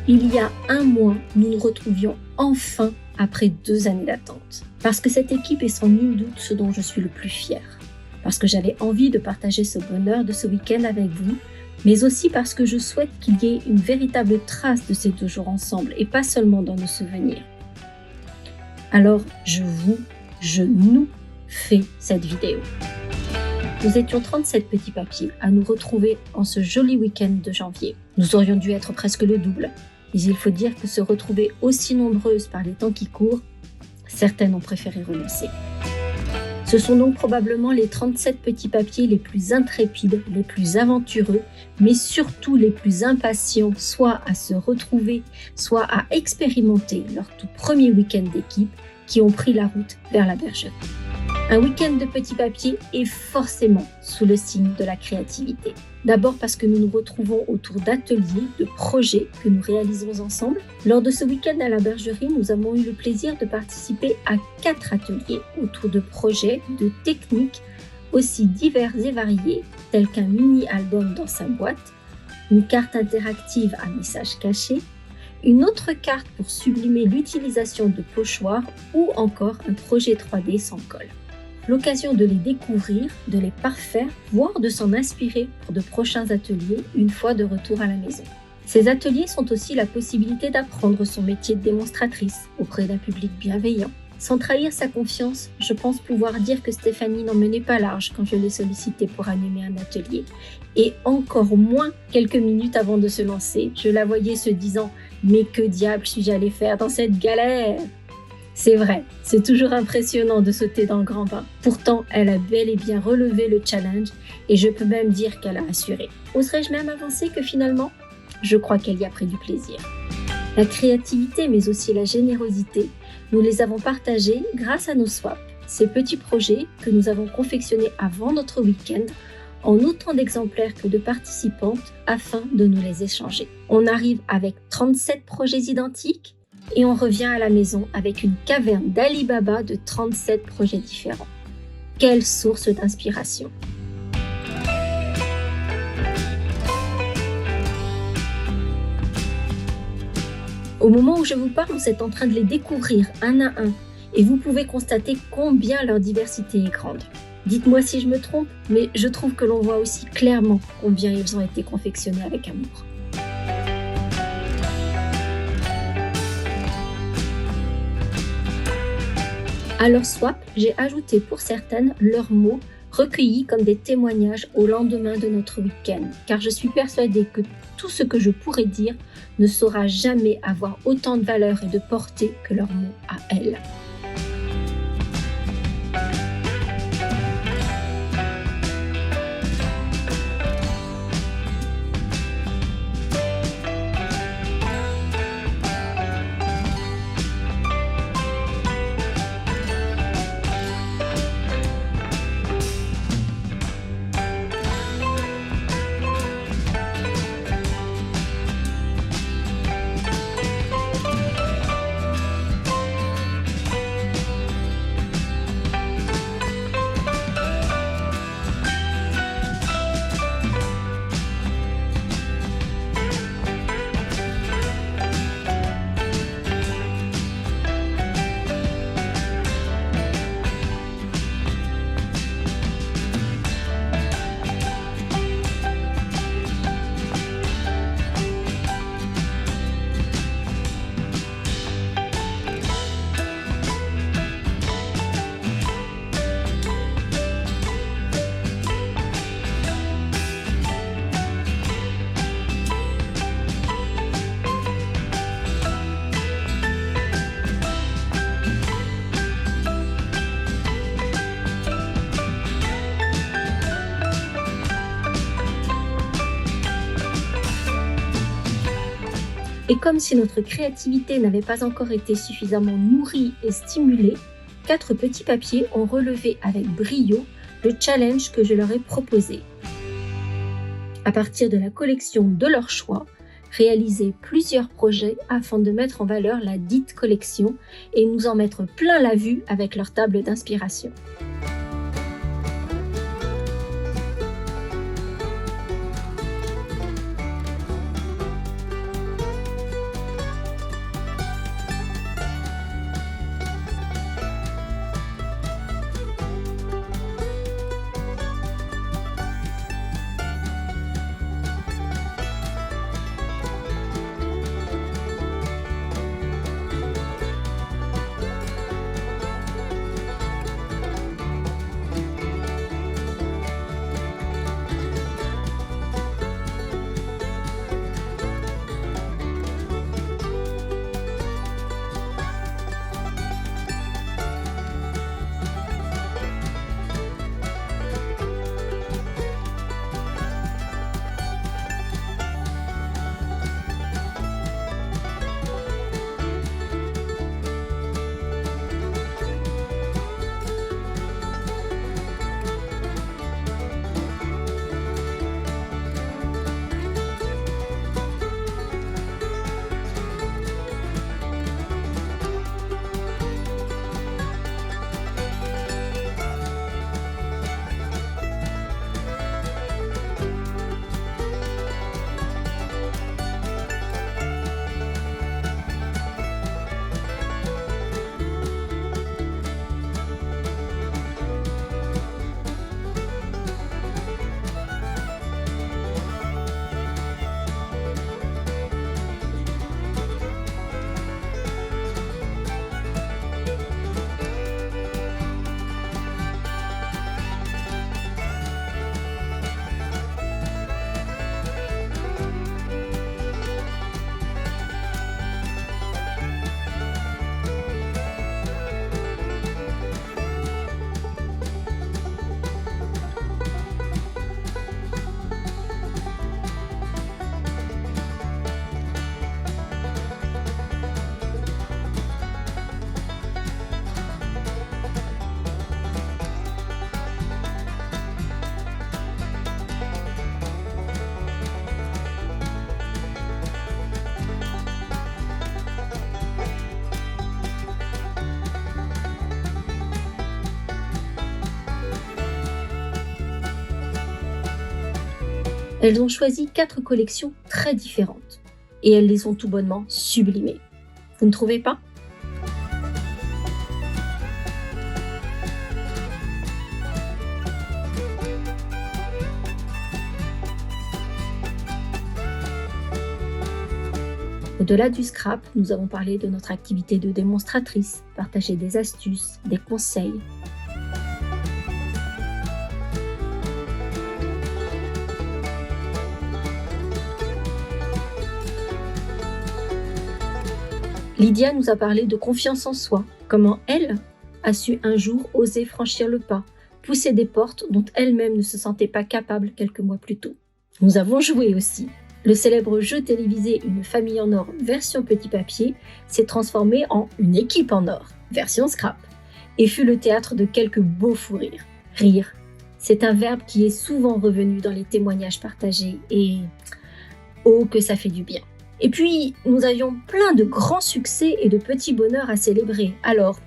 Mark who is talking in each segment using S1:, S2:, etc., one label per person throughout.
S1: Il y a un mois, nous nous retrouvions enfin après 2 années d'attente. Parce que cette équipe est sans nul doute ce dont je suis le plus fière. Parce que j'avais envie de partager ce bonheur de ce week-end avec vous, mais aussi parce que je souhaite qu'il y ait une véritable trace de ces 2 jours ensemble et pas seulement dans nos souvenirs. Alors, nous fais cette vidéo. Nous étions 37 petits papiers à nous retrouver en ce joli week-end de janvier. Nous aurions dû être presque le double, mais il faut dire que se retrouver aussi nombreuses par les temps qui courent, certaines ont préféré renoncer. Ce sont donc probablement les 37 petits papiers les plus intrépides, les plus aventureux, mais surtout les plus impatients, soit à se retrouver, soit à expérimenter leur tout premier week-end d'équipe, qui ont pris la route vers la bergerie. Un week-end de petits papiers est forcément sous le signe de la créativité. D'abord parce que nous nous retrouvons autour d'ateliers, de projets que nous réalisons ensemble. Lors de ce week-end à la bergerie, nous avons eu le plaisir de participer à 4 ateliers autour de projets, de techniques aussi divers et variés, tels qu'un mini-album dans sa boîte, une carte interactive à message caché, une autre carte pour sublimer l'utilisation de pochoirs ou encore un projet 3D sans colle. L'occasion de les découvrir, de les parfaire, voire de s'en inspirer pour de prochains ateliers une fois de retour à la maison. Ces ateliers sont aussi la possibilité d'apprendre son métier de démonstratrice auprès d'un public bienveillant. Sans trahir sa confiance, je pense pouvoir dire que Stéphanie n'en menait pas large quand je l'ai sollicitée pour animer un atelier. Et encore moins quelques minutes avant de se lancer, je la voyais se disant « Mais que diable suis-je allée faire dans cette galère ?» C'est vrai, c'est toujours impressionnant de sauter dans le grand bain. Pourtant, elle a bel et bien relevé le challenge et je peux même dire qu'elle a assuré. Oserais-je même avancer que finalement, je crois qu'elle y a pris du plaisir. La créativité mais aussi la générosité, nous les avons partagées grâce à nos swaps, ces petits projets que nous avons confectionnés avant notre week-end en autant d'exemplaires que de participantes afin de nous les échanger. On arrive avec 37 projets identiques et on revient à la maison avec une caverne d'Ali Baba de 37 projets différents. Quelle source d'inspiration! Au moment où je vous parle, vous êtes en train de les découvrir un à un et vous pouvez constater combien leur diversité est grande. Dites-moi si je me trompe, mais je trouve que l'on voit aussi clairement combien ils ont été confectionnés avec amour. À leur swap, j'ai ajouté pour certaines leurs mots recueillis comme des témoignages au lendemain de notre week-end, car je suis persuadée que tout ce que je pourrais dire ne saura jamais avoir autant de valeur et de portée que leurs mots à elles. Et comme si notre créativité n'avait pas encore été suffisamment nourrie et stimulée, 4 petits papiers ont relevé avec brio le challenge que je leur ai proposé. À partir de la collection de leur choix, réaliser plusieurs projets afin de mettre en valeur la dite collection et nous en mettre plein la vue avec leur table d'inspiration. Elles ont choisi 4 collections très différentes et elles les ont tout bonnement sublimées. Vous ne trouvez pas ? Au-delà du scrap, nous avons parlé de notre activité de démonstratrice, partager des astuces, des conseils. Lydia nous a parlé de confiance en soi, comment elle a su un jour oser franchir le pas, pousser des portes dont elle-même ne se sentait pas capable quelques mois plus tôt. Nous avons joué aussi. Le célèbre jeu télévisé Une famille en or version petit papier s'est transformé en Une équipe en or version scrap et fut le théâtre de quelques beaux fous rires. Rire, c'est un verbe qui est souvent revenu dans les témoignages partagés et oh que ça fait du bien. Et puis, nous avions plein de grands succès et de petits bonheurs à célébrer. Alors,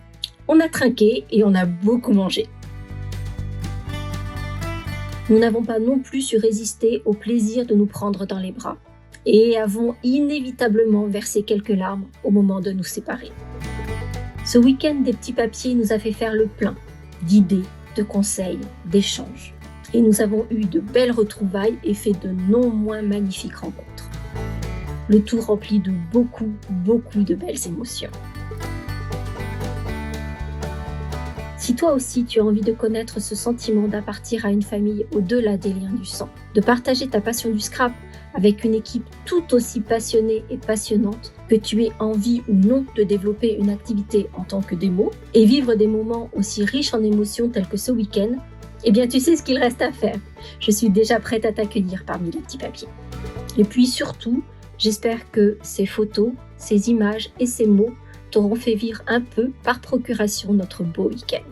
S1: on a trinqué et on a beaucoup mangé. Nous n'avons pas non plus su résister au plaisir de nous prendre dans les bras et avons inévitablement versé quelques larmes au moment de nous séparer. Ce week-end des petits papiers nous a fait faire le plein d'idées, de conseils, d'échanges. Et nous avons eu de belles retrouvailles et fait de non moins magnifiques rencontres. Le tout rempli de beaucoup de belles émotions. Si toi aussi tu as envie de connaître ce sentiment d'appartenir à une famille au-delà des liens du sang, de partager ta passion du scrap avec une équipe tout aussi passionnée et passionnante, que tu aies envie ou non de développer une activité en tant que démo et vivre des moments aussi riches en émotions tels que ce week-end, eh bien tu sais ce qu'il reste à faire. Je suis déjà prête à t'accueillir parmi les petits papiers. Et puis surtout, j'espère que ces photos, ces images et ces mots t'auront fait vivre un peu par procuration notre beau week-end.